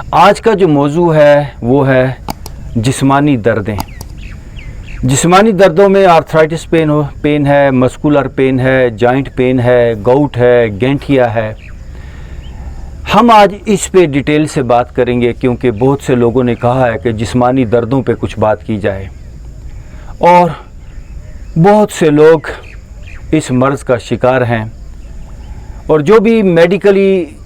आज का जो मौजू है वो है जिस्मानी दर्दें। जिस्मानी दर्दों में आर्थराइटिस पेन है, मस्कुलर पेन है, जॉइंट पेन है, गाउट है, गैंठिया है। हम आज इस पे डिटेल से बात करेंगे क्योंकि बहुत से लोगों ने कहा है कि जिस्मानी दर्दों पे कुछ बात की जाए और बहुत से लोग इस मर्ज़ का शिकार हैं और जो भी मेडिकली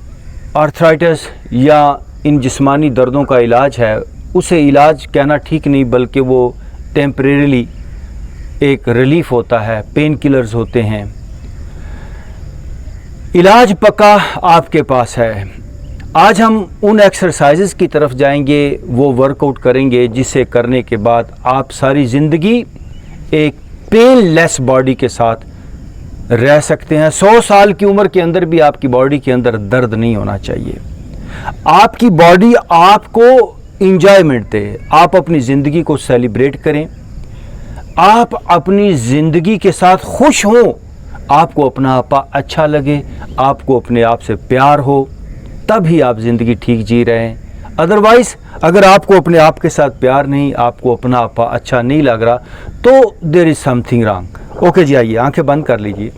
आर्थराइटिस या इन जिस्मानी दर्दों का इलाज है उसे इलाज कहना ठीक नहीं, बल्कि वो टेम्परेरीली एक रिलीफ होता है, पेन किलर्स होते हैं। इलाज पक्का आपके पास है। आज हम उन एक्सरसाइजेस की तरफ जाएंगे, वो वर्कआउट करेंगे जिसे करने के बाद आप सारी ज़िंदगी एक पेनलेस बॉडी के साथ रह सकते हैं। 100 साल की उम्र के अंदर भी आपकी बॉडी के अंदर दर्द नहीं होना चाहिए। आपकी बॉडी आपको इंजॉयमेंट दे, आप अपनी ज़िंदगी को सेलिब्रेट करें, आप अपनी ज़िंदगी के साथ खुश हों, आपको अपना आपा अच्छा लगे, आपको अपने आप से प्यार हो, तभी आप ज़िंदगी ठीक जी रहे हैं। अदरवाइज़ अगर आपको अपने आप के साथ प्यार नहीं, आपको अपना आपा अच्छा नहीं लग रहा, तो there is something wrong. Okay जी, आइए आंखें बंद कर लीजिए।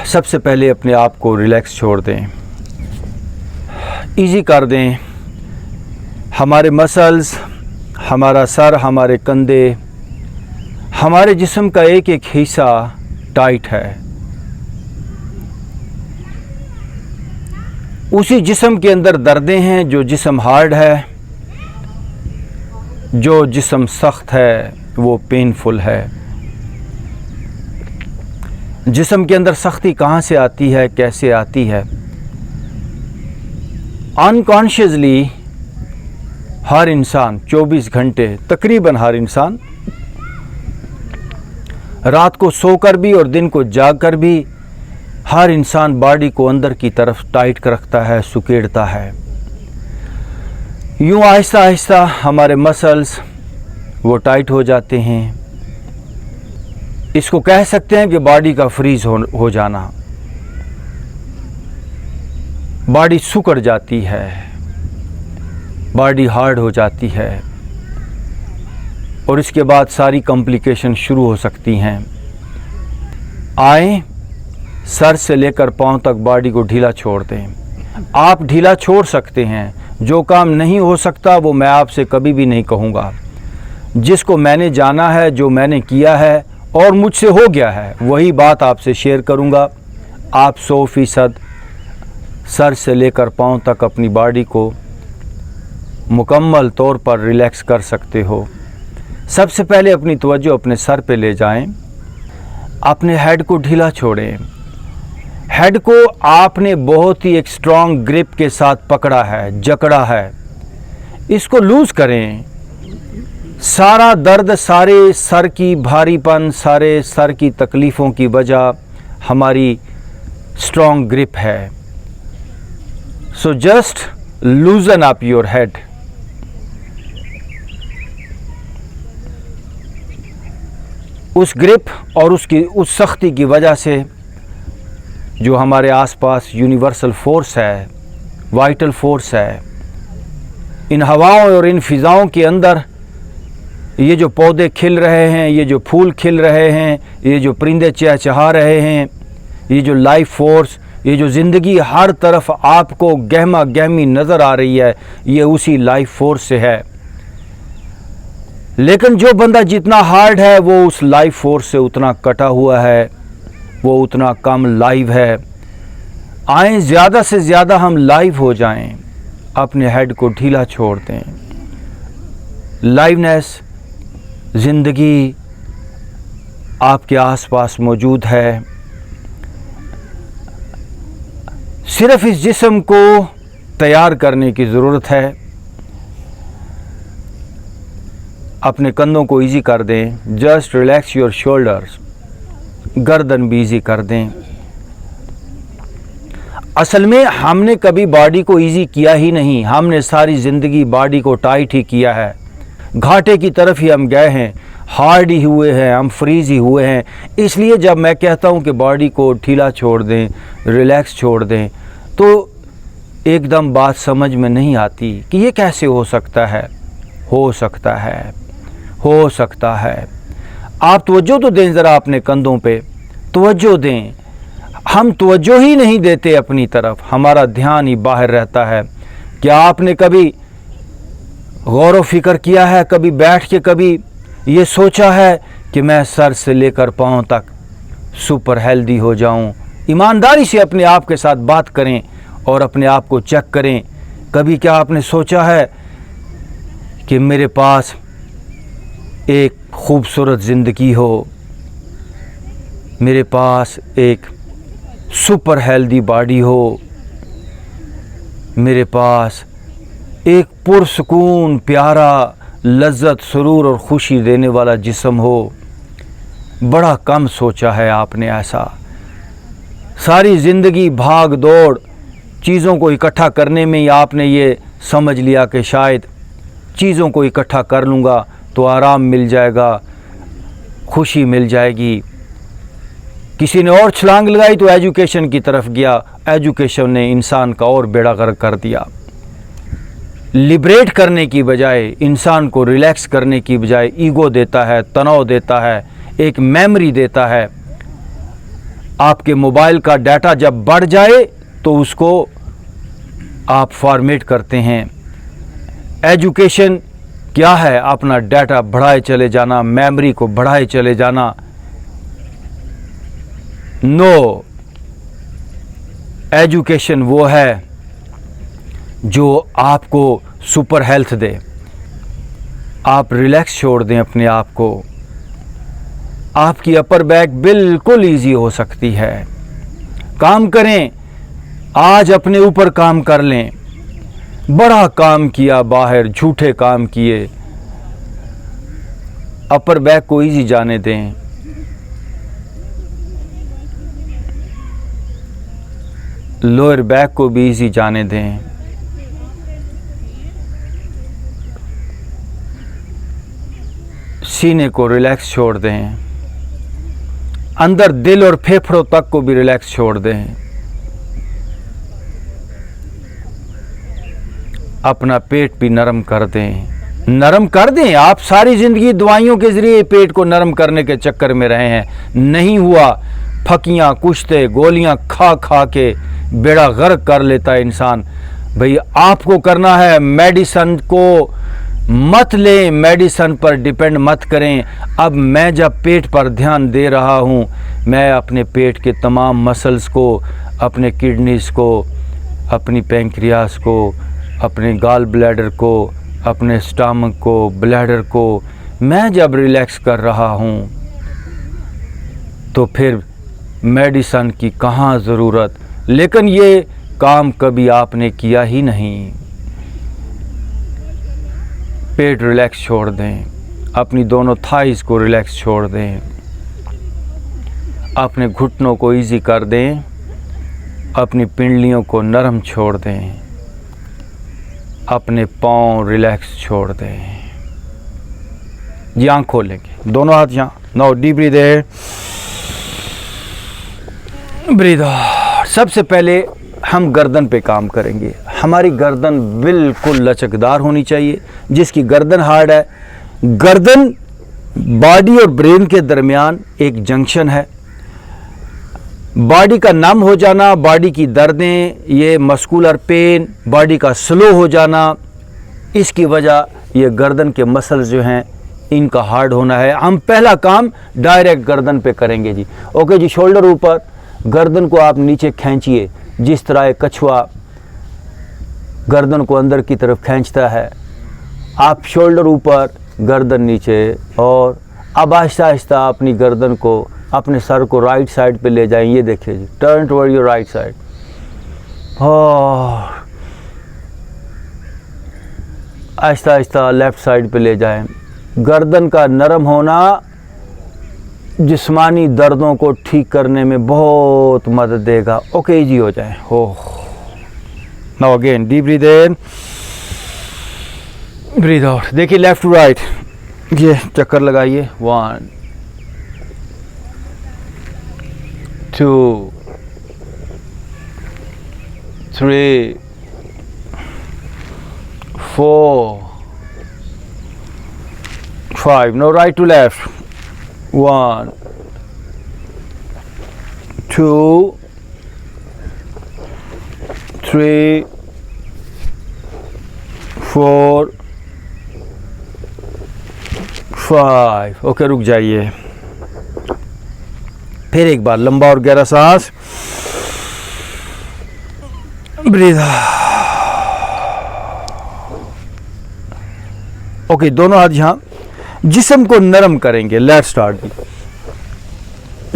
सबसे पहले अपने आप को रिलैक्स छोड़ दें, इजी कर दें। हमारे मसल्स, हमारा सर, हमारे कंधे, हमारे जिस्म का एक एक हिस्सा टाइट है। उसी जिस्म के अंदर दर्दें हैं। जो जिस्म हार्ड है, जो जिस्म सख्त है, वो पेनफुल है। जिस्म के अंदर सख्ती कहाँ से आती है, कैसे आती है? अनकॉन्शियसली हर इंसान 24 घंटे, तकरीबन हर इंसान रात को सोकर भी और दिन को जागकर भी हर इंसान बॉडी को अंदर की तरफ टाइट कर रखता है, सुकेड़ता है। यूँ आहिस्ता आहिस्ता हमारे मसल्स वो टाइट हो जाते हैं। इसको कह सकते हैं कि बॉडी का फ्रीज हो जाना। बॉडी सुकड़ जाती है, बॉडी हार्ड हो जाती है और इसके बाद सारी कॉम्प्लिकेशन शुरू हो सकती हैं। आए सर से लेकर पांव तक बॉडी को ढीला छोड़ दें। आप ढीला छोड़ सकते हैं। जो काम नहीं हो सकता वो मैं आपसे कभी भी नहीं कहूँगा। जिसको मैंने जाना है, जो मैंने किया है और मुझसे हो गया है, वही बात आपसे शेयर करूँगा। आप 100% सर से लेकर पांव तक अपनी बॉडी को मुकम्मल तौर पर रिलैक्स कर सकते हो। सबसे पहले अपनी तवज्जो अपने सर पे ले जाएं। अपने हेड को ढीला छोड़ें। हेड को आपने बहुत ही एक स्ट्रॉन्ग ग्रिप के साथ पकड़ा है, जकड़ा है। इसको लूज़ करें। सारा दर्द, सारे सर की भारीपन, सारे सर की तकलीफ़ों की वजह हमारी स्ट्रॉन्ग ग्रिप है। So just लूजन up your head. उस ग्रिप और उस सख्ती की वजह से जो हमारे आसपास यूनिवर्सल फोर्स है, वाइटल फोर्स है, इन हवाओं और इन फिज़ाओं के अंदर ये जो पौधे खिल रहे हैं, ये जो फूल खिल रहे हैं, ये जो परिंदे चहचहा रहे हैं, ये जो लाइफ फोर्स, ये जो ज़िंदगी हर तरफ आपको गहमा गहमी नज़र आ रही है, ये उसी लाइफ फोर्स से है। लेकिन जो बंदा जितना हार्ड है वो उस लाइफ फोर्स से उतना कटा हुआ है, वो उतना कम लाइव है। आए ज़्यादा से ज़्यादा हम लाइव हो जाएं, अपने हेड को ढीला छोड़ दें। लाइवनेस, ज़िंदगी आपके आसपास मौजूद है। सिर्फ इस जिस्म को तैयार करने की ज़रूरत है। अपने कंधों को इजी कर दें। Just relax your shoulders. गर्दन भी इजी कर दें। असल में हमने कभी बॉडी को इजी किया ही नहीं। हमने सारी ज़िंदगी बॉडी को टाइट ही किया है। घाटे की तरफ ही हम गए हैं, हार्ड ही हुए हैं, हम फ्रीज ही हुए हैं। इसलिए जब मैं कहता हूं कि बॉडी को ढीला छोड़ दें, रिलैक्स छोड़ दें, तो एकदम बात समझ में नहीं आती कि ये कैसे हो सकता है। हो सकता है, हो सकता है। आप तवज्जो तो दें ज़रा अपने कंधों पे, तवज्जो दें। हम तवज्जो ही नहीं देते अपनी तरफ, हमारा ध्यान ही बाहर रहता है। क्या आपने कभी गौर व फिक्र किया है, कभी बैठ के कभी ये सोचा है कि मैं सर से लेकर पाँव तक सुपर हेल्दी हो जाऊं? ईमानदारी से अपने आप के साथ बात करें और अपने आप को चेक करें। कभी क्या आपने सोचा है कि मेरे पास एक खूबसूरत ज़िंदगी हो, मेरे पास एक सुपर हेल्दी बॉडी हो, मेरे पास एक पुरसुकून प्यारा लज्जत सुरूर और खुशी देने वाला जिस्म हो? बड़ा कम सोचा है आपने ऐसा। सारी ज़िंदगी भाग दौड़ चीज़ों को इकट्ठा करने में ही आपने ये समझ लिया कि शायद चीज़ों को इकट्ठा कर लूँगा तो आराम मिल जाएगा, खुशी मिल जाएगी। किसी ने और छलांग लगाई तो एजुकेशन की तरफ गया, एजुकेशन ने इंसान का और बेड़ा गर्क कर दिया। लिबरेट करने की बजाय, इंसान को रिलैक्स करने की बजाय ईगो देता है, तनाव देता है, एक मेमोरी देता है। आपके मोबाइल का डाटा जब बढ़ जाए तो उसको आप फॉर्मेट करते हैं। एजुकेशन क्या है? अपना डाटा बढ़ाए चले जाना, मेमोरी को बढ़ाए चले जाना। नो, एजुकेशन वो है जो आपको सुपर हेल्थ दे। आप रिलैक्स छोड़ दें अपने आप को, आपकी अपर बैक बिल्कुल इजी हो सकती है। काम करें, आज अपने ऊपर काम कर लें। बड़ा काम किया बाहर, झूठे काम किए, अपर बैक को इजी जाने दें। लोअर बैक को भी इजी जाने दें। सीने को रिलैक्स छोड़ दें। अंदर दिल और फेफड़ों तक को भी रिलैक्स छोड़ दें। अपना पेट भी नरम कर दें, नरम कर दें। आप सारी ज़िंदगी दवाइयों के ज़रिए पेट को नरम करने के चक्कर में रहे हैं, नहीं हुआ। फकियां कुश्ते गोलियां खा खा के बेड़ा गर्क कर लेता है इंसान। भाई आपको करना है, मेडिसन को मत लें, मेडिसन पर डिपेंड मत करें। अब मैं जब पेट पर ध्यान दे रहा हूँ, मैं अपने पेट के तमाम मसल्स को, अपने किडनीज़ को, अपनी पैंक्रियास को, अपने गाल ब्लैडर को, अपने स्टमक को, ब्लैडर को मैं जब रिलैक्स कर रहा हूँ तो फिर मेडिसन की कहाँ ज़रूरत। लेकिन ये काम कभी आपने किया ही नहीं। पेट रिलैक्स छोड़ दें, अपनी दोनों थाइज़ को रिलैक्स छोड़ दें, अपने घुटनों को इजी कर दें, अपनी पिंडलियों को नरम छोड़ दें, अपने पाँव रिलैक्स छोड़ दें। जी आँख खोलेंगे, दोनों हाथ यहाँ। नाउ डीप ब्रीथ इन, ब्रीथ आउट। सबसे पहले हम गर्दन पे काम करेंगे। हमारी गर्दन बिल्कुल लचकदार होनी चाहिए। जिसकी गर्दन हार्ड है, गर्दन बॉडी और ब्रेन के दरमियान एक जंक्शन है। बॉडी का नम हो जाना, बॉडी की दर्दें, ये मस्कुलर पेन, बॉडी का स्लो हो जाना, इसकी वजह ये गर्दन के मसल्स जो हैं इनका हार्ड होना है। हम पहला काम डायरेक्ट गर्दन पे करेंगे जी। ओके जी, शोल्डर ऊपर, गर्दन को आप नीचे खींचिए जिस तरह एक कछुआ गर्दन को अंदर की तरफ खींचता है। आप शोल्डर ऊपर, गर्दन नीचे, और अब आहिस्ता आहिस्ता अपनी गर्दन को, अपने सर को राइट साइड पे ले जाएं। ये देखिए जी, turn toward your right side. और आहिस्ता आहिस्ता लेफ्ट साइड पे ले जाएं। गर्दन का नरम होना जिस्मानी दर्दों को ठीक करने में बहुत मदद देगा। ओके जी, हो जाए। हो नाउ अगेन डीप ब्रीथ इन, ब्रीथ आउट। देखिए लेफ्ट टू राइट, ये चक्कर लगाइए। 1 2 3 4, 5. Now right to left. 1, 2, 3, 4, 5. Okay, रुक जाइए। फिर एक बार लंबा और गहरा सांस, ब्रीथ। ओके, दोनों हाथ यहां, जिस्म को नरम करेंगे। Let's start.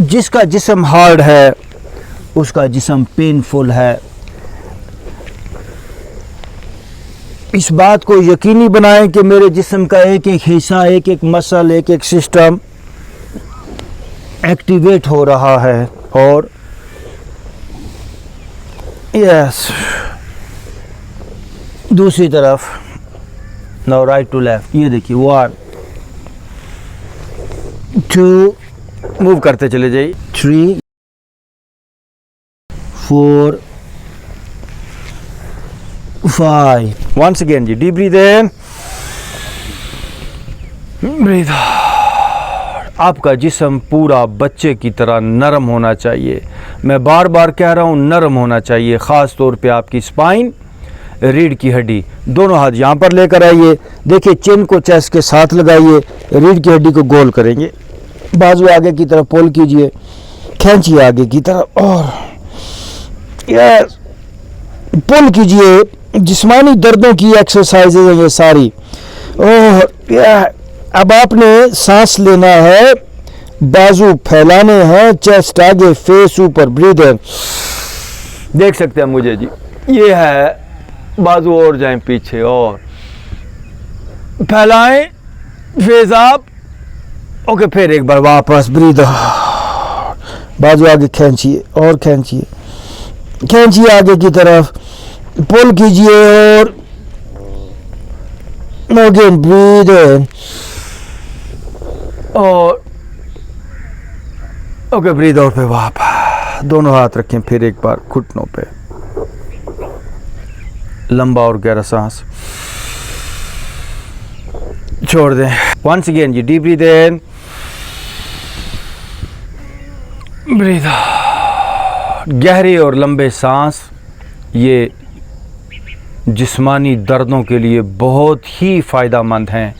जिसका जिस्म हार्ड है उसका जिस्म पेनफुल है। इस बात को यकीनी बनाएं कि मेरे जिस्म का एक एक हिस्सा, एक एक मसल, एक एक सिस्टम एक्टिवेट हो रहा है। और यस, दूसरी तरफ। Now right to left. ये देखिए, 1, 2, मूव करते चले जाइए। 3, 4, 5. वंस अगेन जी, डीप ब्रीथ इन, ब्रीथ आउट। आपका जिस्म पूरा बच्चे की तरह नरम होना चाहिए। मैं बार बार कह रहा हूँ, नरम होना चाहिए। ख़ास तौर पे आपकी स्पाइन, रीढ़ की हड्डी। दोनों हाथ यहाँ पर लेकर आइए। देखिए, चिन को चेस्ट के साथ लगाइए, रीढ़ की हड्डी को गोल करेंगे। बाजू आगे की तरफ पुल कीजिए, खींचिए आगे की तरफ और यस, पुल कीजिए। जिस्मानी दर्दों की एक्सरसाइजेज हैं ये सारी। और अब आपने सांस लेना है, बाजू फैलाने हैं, चेस्ट आगे, फेस ऊपर, ब्रीथ इन। देख सकते हैं मुझे जी, ये है। बाजू और जाएं पीछे और फैलाएं, फेस अप। ओके, फिर एक बार वापस, ब्रीथ आउट। बाजू आगे खींचिए और खींचिए, खींचिए आगे की तरफ, पुल कीजिए और अगेन ब्रीथ इन और ओके, ब्रीथ आउट पे वापस। दोनों हाथ रखें फिर एक बार घुटनों पे। लंबा और गहरा सांस छोड़ दें। वंस अगेन जी, डीप ब्रीथ इन, ब्रीथ आउट। गहरे और लंबे सांस ये जिस्मानी दर्दों के लिए बहुत ही फ़ायदेमंद हैं।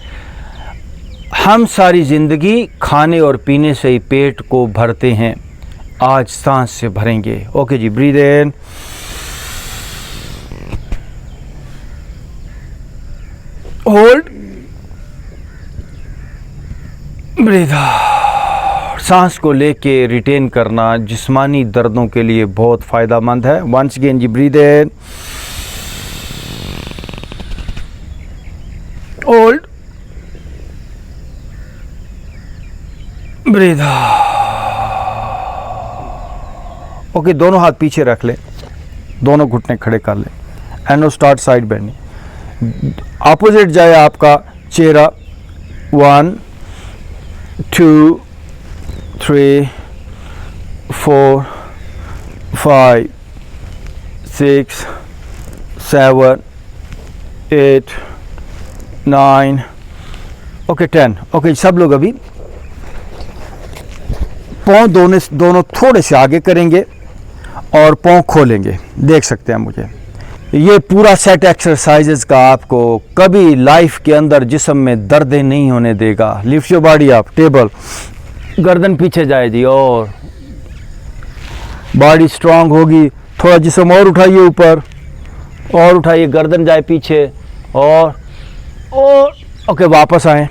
हम सारी ज़िंदगी खाने और पीने से ही पेट को भरते हैं, आज सांस से भरेंगे। ओके जी, ब्रीथ इन, होल्ड, ब्रीथ आउट। सांस को लेके रिटेन करना जिस्मानी दर्दों के लिए बहुत फ़ायदेमंद है। वंस अगेन जी, ब्रीथ इन, होल्ड, ब्रीथ आउट। ओके, दोनों हाथ पीछे रख लें, दोनों घुटने खड़े कर लें and know start side bending. Opposite जाए आपका चेहरा। 1, 2, 3, 4, 5, 6, 7, 8, 9, ओके 10। ओके, सब लोग अभी पाँव दोनों थोड़े से आगे करेंगे और पाँव खोलेंगे। देख सकते हैं मुझे, ये पूरा सेट एक्सरसाइजेस का आपको कभी लाइफ के अंदर जिस्म में दर्दें नहीं होने देगा। Lift your body up, table, गर्दन पीछे जाए जी और बॉडी स्ट्रांग होगी। थोड़ा जिस्म और उठाइए ऊपर और उठाइए, गर्दन जाए पीछे और ओके, वापस आए।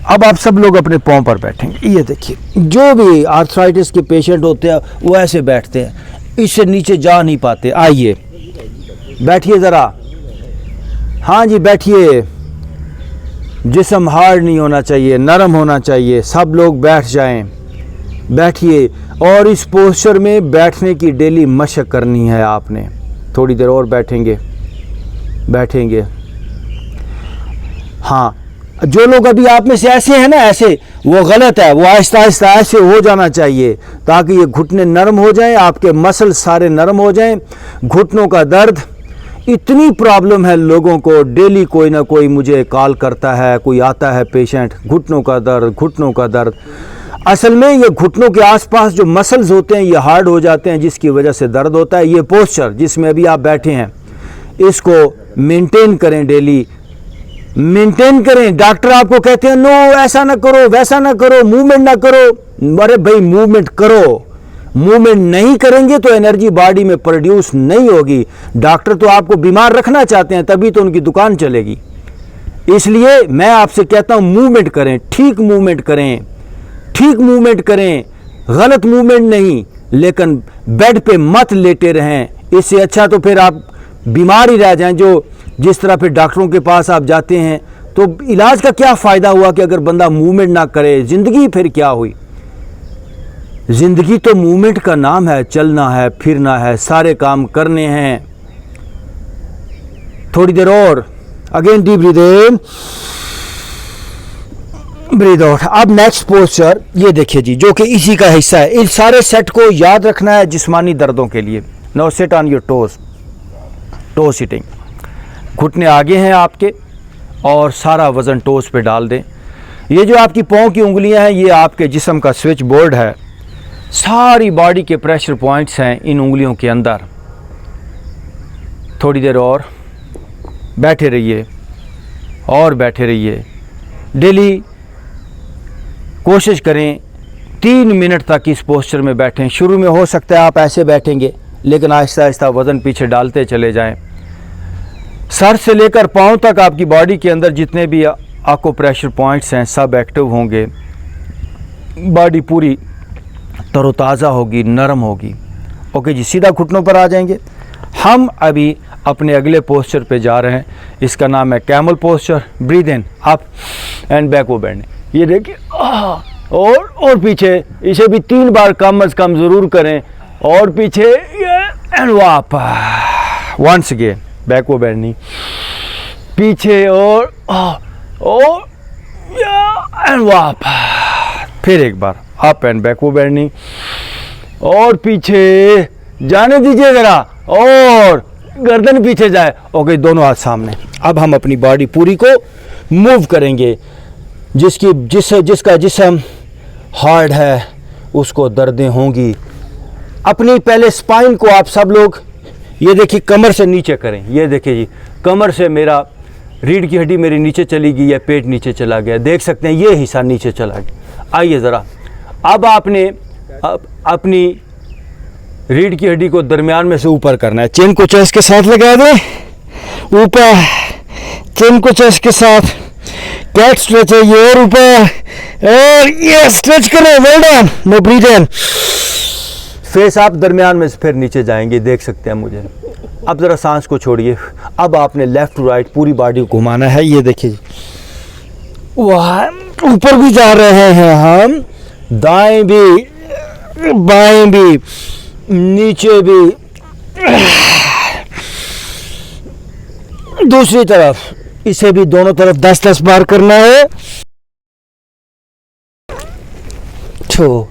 अब आप सब लोग अपने पाँव पर बैठेंगे। ये देखिए, जो भी आर्थराइटिस के पेशेंट होते हैं वो ऐसे बैठते हैं, इससे नीचे जा नहीं पाते। आइए बैठिए ज़रा, हाँ जी बैठिए। जिस्म हार्ड नहीं होना चाहिए, नरम होना चाहिए। सब लोग बैठ जाएं, बैठिए। और इस पोस्चर में बैठने की डेली मशक करनी है आपने। थोड़ी देर और बैठेंगे। हाँ, जो लोग अभी आप में से ऐसे हैं ना, ऐसे, वो गलत है। वो आहिस्ता आहिस्ता ऐसे हो जाना चाहिए ताकि ये घुटने नरम हो जाएं, आपके मसल सारे नरम हो जाएं। घुटनों का दर्द इतनी प्रॉब्लम है लोगों को, डेली कोई ना कोई मुझे कॉल करता है, कोई आता है पेशेंट, घुटनों का दर्द, घुटनों का दर्द। असल में ये घुटनों के आसपास जो मसल्स होते हैं ये हार्ड हो जाते हैं, जिसकी वजह से दर्द होता है। ये पोस्चर जिसमें अभी आप बैठे हैं, इसको मेंटेन करें, डेली मेंटेन करें। डॉक्टर आपको कहते हैं नो ऐसा ना करो, वैसा ना करो, मूवमेंट ना करो। अरे भाई मूवमेंट करो, मूवमेंट नहीं करेंगे तो एनर्जी बॉडी में प्रोड्यूस नहीं होगी। डॉक्टर तो आपको बीमार रखना चाहते हैं, तभी तो उनकी दुकान चलेगी। इसलिए मैं आपसे कहता हूं मूवमेंट करें, ठीक मूवमेंट करें, ठीक मूवमेंट करें, गलत मूवमेंट नहीं। लेकिन बेड पे मत लेटे रहें, इससे अच्छा तो फिर आप बीमार ही रह जाएं। जो जिस तरह फिर डॉक्टरों के पास आप जाते हैं तो इलाज का क्या फ़ायदा हुआ कि अगर बंदा मूवमेंट ना करे, ज़िंदगी फिर क्या हुई। ज़िंदगी तो मूवमेंट का नाम है, चलना है, फिरना है, सारे काम करने हैं। थोड़ी देर और, अगेन डीप ब्रीथ इन, ब्रीथ आउट। अब नेक्स्ट पोस्चर ये देखिए जी, जो कि इसी का हिस्सा है। इन सारे सेट को याद रखना है जिस्मानी दर्दों के लिए। Now sit on your toes, toe sitting. घुटने आगे हैं आपके और सारा वज़न टोज पे डाल दें। ये जो आपकी पाँव की उंगलियां हैं, ये आपके जिस्म का स्विच बोर्ड है। सारी बॉडी के प्रेशर पॉइंट्स हैं इन उंगलियों के अंदर। थोड़ी देर और बैठे रहिए और बैठे रहिए। डेली कोशिश करें 3 मिनट तक इस पोस्चर में बैठें। शुरू में हो सकता है आप ऐसे बैठेंगे, लेकिन आहिस्ता आहिस्ता वज़न पीछे डालते चले जाएं। सर से लेकर पाँव तक आपकी बॉडी के अंदर जितने भी आपको प्रेशर पॉइंट्स हैं सब एक्टिव होंगे। बॉडी पूरी तरोताज़ा होगी, नरम होगी। ओके जी, सीधा घुटनों पर आ जाएंगे। हम अभी अपने अगले पोस्चर पे जा रहे हैं। इसका नाम है camel posture. Breathe in, up and backward bending. ये देखिए, और पीछे, इसे भी 3 बार कम अज़ कम ज़रूर करें। और पीछे एंड वापस, वंस अगेन बैकवर्ड बेंडिंग, पीछे और एंड वापस, फिर एक बार अप एंड बैकवर्ड बेंडिंग, और पीछे जाने दीजिए ज़रा, और गर्दन पीछे जाए। ओके, दोनों हाथ सामने। अब हम अपनी बॉडी पूरी को मूव करेंगे। जिसका जिस्म हार्ड है उसको दर्दें होंगी। अपनी पहले स्पाइन को आप सब लोग ये देखिए कमर से नीचे करें। ये देखिए जी, कमर से मेरा रीढ़ की हड्डी मेरी नीचे चली गई है, पेट नीचे चला गया, देख सकते हैं ये हिस्सा नीचे चला गया। आइए ज़रा, अब आपने अपनी रीढ़ की हड्डी को दरमियान में से ऊपर करना है। चिन को चेस्ट के साथ लगा दें, ऊपर, चिन को चेस्ट के साथ, कैट स्ट्रेच है ये, और ऊपर, और ये स्ट्रेच करें। Well done. नो ब्रीथ इन, फेस आप दरमियान में से फिर नीचे जाएंगे, देख सकते हैं मुझे। अब ज़रा सांस को छोड़िए। अब आपने लेफ़्ट टू राइट पूरी बॉडी को घुमाना है। ये देखिए, वहाँ ऊपर भी जा रहे हैं हम, दाएं भी, बाएं भी, नीचे भी, दूसरी तरफ, इसे भी दोनों तरफ 10-10 बार करना है। 2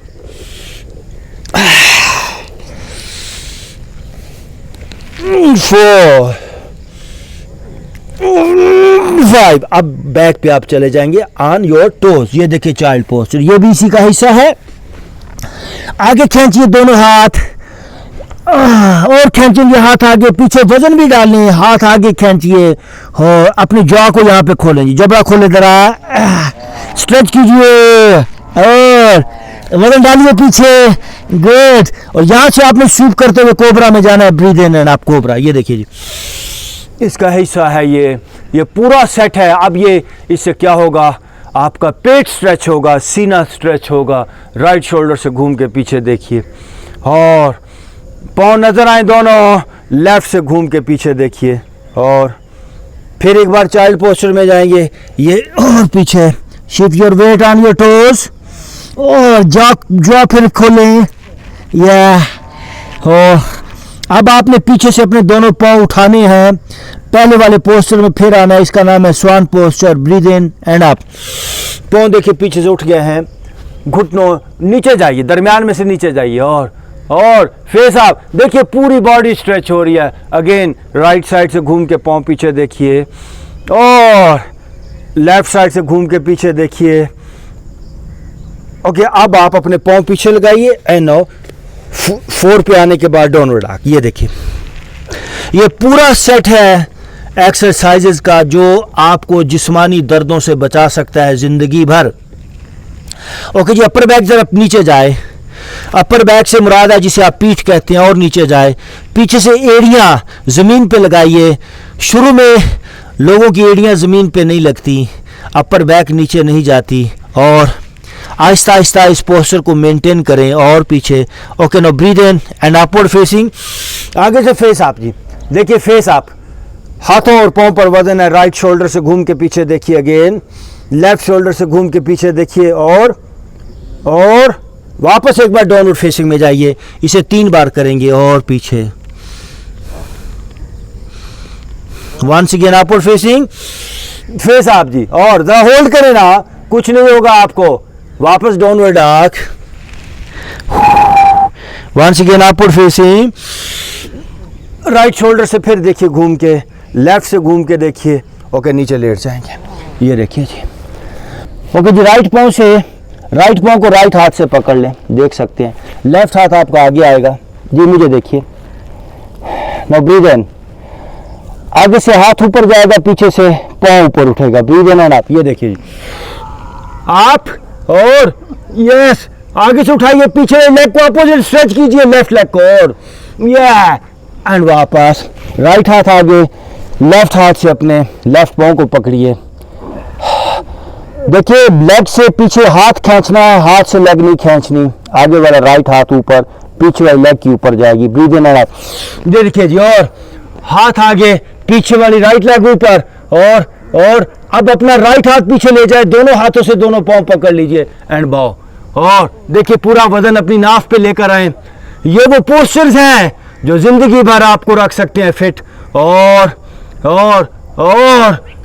4 5। अब बैक पे आप चले जाएंगे ऑन योर टोज। ये देखिए चाइल्ड पोस्चर, ये भी इसी का हिस्सा है। आगे खींचिए दोनों हाथ, और खींचेंगे हाथ आगे पीछे, वजन भी डालें, हाथ आगे खींचिए और अपनी जॉ को यहाँ पे खोलेंगे। जबड़ा खोले जरा, स्ट्रेच कीजिए और वजन डालिए पीछे। गुड। और यहाँ से आपने स्वीप करते हुए कोबरा में जाना है। ब्रीथ इन एंड आप कोबरा। ये देखिए जी, इसका हिस्सा है ये पूरा सेट है। अब ये इससे क्या होगा, आपका पेट स्ट्रेच होगा, सीना स्ट्रेच होगा। राइट शोल्डर से घूम के पीछे देखिए, और पाँव नजर आए दोनों, लेफ्ट से घूम के पीछे देखिए, और फिर एक बार चाइल्ड पोस्चर में जाएंगे। ये और पीछे, shift your weight on your toes, और जॉ फिर खोलें। या हो, अब आपने पीछे से अपने दोनों पाँव उठाने हैं, पहले वाले पोस्चर में फिर आना है। इसका नाम है swan posture. Breathe in and up. पाँव देखिए पीछे से उठ गए हैं, घुटनों नीचे जाइए, दरमियान में से नीचे जाइए, और और फेस अप, देखिए पूरी बॉडी स्ट्रेच हो रही है। अगेन राइट साइड से घूम के पाँव पीछे देखिए, और लेफ्ट साइड से घूम के पीछे देखिए। ओके, अब आप अपने पाँव पीछे लगाइए एंड नाउ 4 पे आने के बाद डाउनवर्ड डॉग। ये देखिए, ये पूरा सेट है एक्सरसाइजेज का जो आपको जिस्मानी दर्दों से बचा सकता है ज़िंदगी भर। ओके जी, अपर बैक जरा नीचे जाए। अपर बैक से मुराद है जिसे आप पीठ कहते हैं, और नीचे जाए। पीछे से एड़ियाँ ज़मीन पे लगाइए। शुरू में लोगों की एड़ियाँ ज़मीन पे नहीं लगती, अपर बैक नीचे नहीं जाती, और आहिस्ता आहिस्ता इस पोस्चर को मेंटेन करें और पीछे। Okay, no breathe in and upward facing. आगे से फेस अप जी, देखिए फेस अप, हाथों और पाँव पर वजन है। राइट शोल्डर से घूम के पीछे देखिए, अगेन लेफ्ट शोल्डर से घूम के पीछे देखिए, और वापस एक बार डाउनवर्ड फेसिंग में जाइए। इसे 3 बार करेंगे, और पीछे। Once again upward facing, face up जी, और जरा होल्ड करें ना, कुछ नहीं होगा आपको। वापस downward dog, once again upward facing. Right shoulder से फिर देखिए घूम के, लेफ्ट से घूम के देखिए। ओके, नीचे लेट जाएंगे। ये देखिए जी। ओके जी, राइट पाँव से, राइट पाँव को राइट हाथ से पकड़ लें, देख सकते हैं। लेफ्ट हाथ आपका आगे आएगा जी, मुझे देखिए। नाउ ब्रीथ इन, आगे से हाथ ऊपर जाएगा, पीछे से पाँव ऊपर उठेगा। Breathe in and up. ये देखिए जी, आप और यस, आगे से उठाइए, पीछे लेग को अपोजिट स्ट्रेच कीजिए, लेफ्ट लेग को, और या एंड वापस। राइट हाथ आगे, लेफ्ट हाथ से अपने लेफ्ट पाँव को पकड़िए। देखिए, लेग से पीछे हाथ खींचना है, हाथ से लेग नहीं खींचनी। आगे वाला राइट हाथ ऊपर, पीछे वाली लेग की ऊपर जाएगी। Breathe in and up. ये देखिए जी, और हाथ आगे, पीछे वाली राइट लेग ऊपर, और अब अपना राइट हाथ पीछे ले जाए, दोनों हाथों से दोनों पाँव पकड़ लीजिए एंड बाओ। और देखिए पूरा वजन अपनी नाफ पे लेकर आए। ये वो पोस्चर्स हैं जो जिंदगी भर आपको रख सकते हैं फिट। और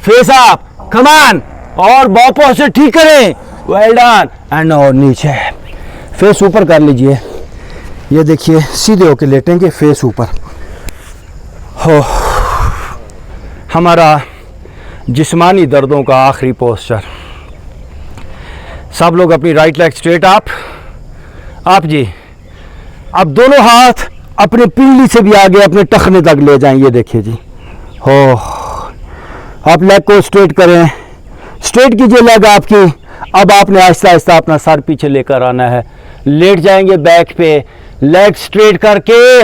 फेस अप, कम ऑन, और बाव पोस्चर ठीक करें, वेल डन। एंड और नीचे फेस ऊपर कर लीजिए। ये देखिए, सीधे होके लेटेंगे, फेस ऊपर हो। हमारा जिस्मानी दर्दों का आखिरी पोस्चर। सब लोग अपनी राइट लेग स्ट्रेट आप जी। अब दोनों हाथ अपने पीली से भी आगे अपने टखने तक ले जाएं। ये देखिए जी, हो। आप लेग को स्ट्रेट करें, स्ट्रेट कीजिए लेग आपकी। अब आपने आहिस्ता आहिस्ता अपना सर पीछे लेकर आना है। लेट जाएंगे बैक पे, लेग स्ट्रेट करके,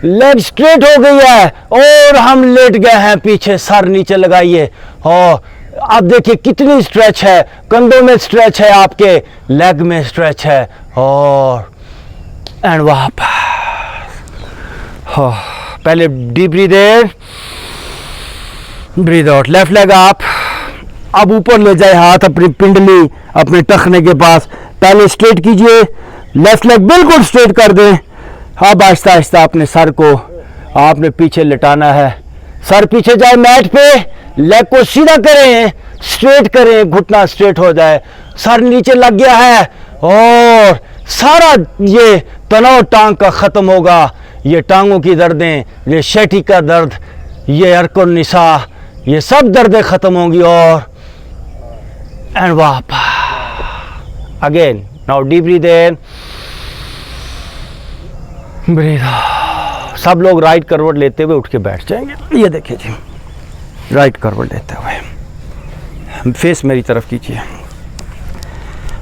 लेग स्ट्रेट हो गई है और हम लेट गए हैं पीछे। सर नीचे लगाइए। और अब देखिए कितनी स्ट्रेच है, कंधों में स्ट्रेच है, आपके लेग में स्ट्रेच है। और एंड वापस। पहले डीप ब्रीथ इन, ब्रीथ आउट। लेफ्ट लेग आप, अब ऊपर ले जाए हाथ अपनी पिंडली अपने टखने के पास। पहले स्ट्रेट कीजिए, लेफ्ट लेग बिल्कुल स्ट्रेट कर दें। अब आहिस्ता आहिस्ता अपने सर को आपने पीछे लिटाना है। सर पीछे जाए मैट पे, लेग को सीधा करें, स्ट्रेट करें, घुटना स्ट्रेट हो जाए, सर नीचे लग गया है और सारा ये तनाव टांग का खत्म होगा। ये टांगों की दर्दें, ये शेटी का दर्द, ये अरकुन निसा, ये सब दर्दें खत्म होंगी। और एंड वापस अगेन। नाउ डीप ब्रीथ इन, ब्रीथ आउट। सब लोग राइट करवट लेते हुए उठ के बैठ जाएंगे। ये देखिए जी, राइट करवट लेते हुए फेस मेरी तरफ कीजिए।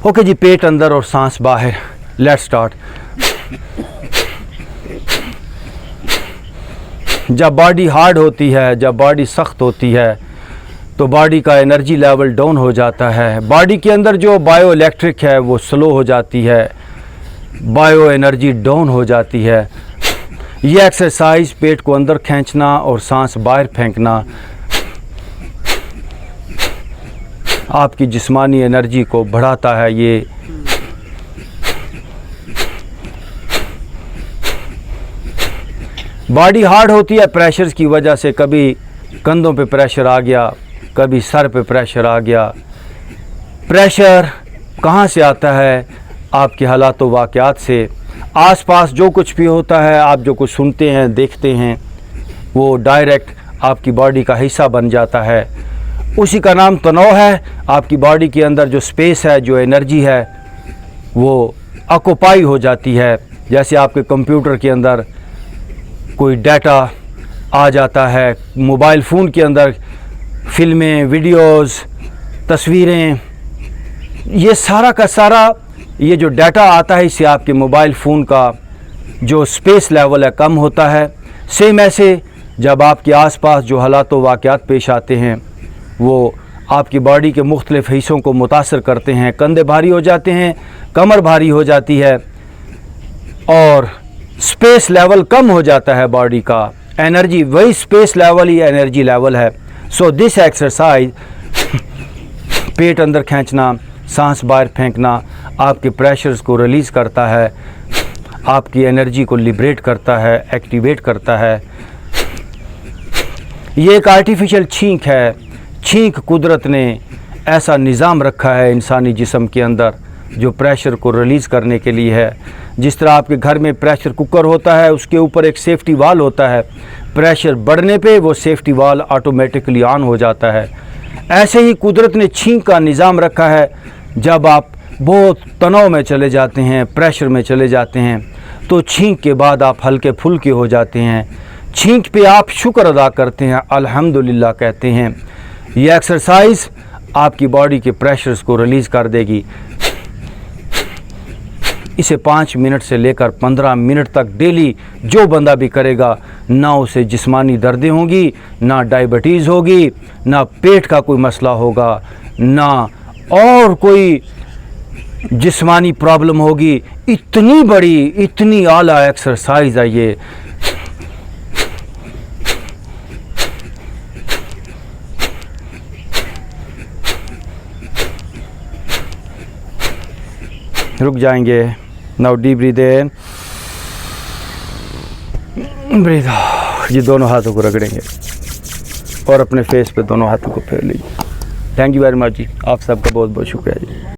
ओके जी, पेट अंदर और सांस बाहर। Let's start. जब बॉडी हार्ड होती है, जब बॉडी सख्त होती है, तो बॉडी का एनर्जी लेवल डाउन हो जाता है। बॉडी के अंदर जो बायो इलेक्ट्रिक है वो स्लो हो जाती है, बायो एनर्जी डाउन हो जाती है। ये एक्सरसाइज पेट को अंदर खींचना और सांस बाहर फेंकना आपकी जिस्मानी एनर्जी को बढ़ाता है। ये बॉडी हार्ड होती है प्रेशर्स की वजह से। कभी कंधों पे प्रेशर आ गया, कभी सर पे प्रेशर आ गया। प्रेशर कहाँ से आता है? आपके हालात व वाक़यात से। आसपास जो कुछ भी होता है, आप जो कुछ सुनते हैं, देखते हैं, वो डायरेक्ट आपकी बॉडी का हिस्सा बन जाता है। उसी का नाम तनाव है। आपकी बॉडी के अंदर जो स्पेस है, जो एनर्जी है, वो ऑक्युपाई हो जाती है। जैसे आपके कंप्यूटर के अंदर कोई डाटा आ जाता है, मोबाइल फ़ोन के अंदर फिल्में, वीडियोस, तस्वीरें, ये सारा का सारा ये जो डाटा आता है, इससे आपके मोबाइल फ़ोन का जो स्पेस लेवल है कम होता है। सेम ऐसे जब आपके आसपास जो हालात व वाक़यात पेश आते हैं, वो आपकी बॉडी के मुख्तलिफ़ हिस्सों को मुतासर करते हैं। कंधे भारी हो जाते हैं, कमर भारी हो जाती है और स्पेस लेवल कम हो जाता है बॉडी का। एनर्जी, वही स्पेस लेवल ही एनर्जी लेवल है। सो दिस एक्सरसाइज पेट अंदर खींचना, सांस बाहर फेंकना, आपके प्रेशर्स को रिलीज़ करता है, आपकी एनर्जी को लिबरेट करता है, एक्टिवेट करता है। ये एक आर्टिफिशियल छींक है। छींक कुदरत ने ऐसा निज़ाम रखा है इंसानी जिस्म के अंदर जो प्रेशर को रिलीज़ करने के लिए है। जिस तरह आपके घर में प्रेशर कुकर होता है, उसके ऊपर एक सेफ्टी वाल होता है, प्रेशर बढ़ने पे वो सेफ्टी वाल ऑटोमेटिकली ऑन हो जाता है। ऐसे ही कुदरत ने छींक का निज़ाम रखा है। जब आप बहुत तनाव में चले जाते हैं, प्रेशर में चले जाते हैं, तो छींक के बाद आप हल्के फुल्के हो जाते हैं। छींक पे आप शुक्र अदा करते हैं, अल्हम्दुलिल्लाह कहते हैं। ये एक्सरसाइज आपकी बॉडी के प्रेशर्स को रिलीज़ कर देगी। इसे 5 मिनट से लेकर 15 मिनट तक डेली जो बंदा भी करेगा, ना उसे जिस्मानी दर्दें होंगी, ना डायबिटीज़ होगी, ना पेट का कोई मसला होगा, ना और कोई जिस्मानी प्रॉब्लम होगी। इतनी बड़ी, इतनी आला एक्सरसाइज है ये। रुक जाएंगे। नाउ डीप ब्रीथ इन, ब्रीथ आउट। ये दोनों हाथों को रगड़ेंगे और अपने फेस पे दोनों हाथों को फेर लीजिए। थैंक यू वेरी मच जी, आप सबका बहुत बहुत शुक्रिया जी।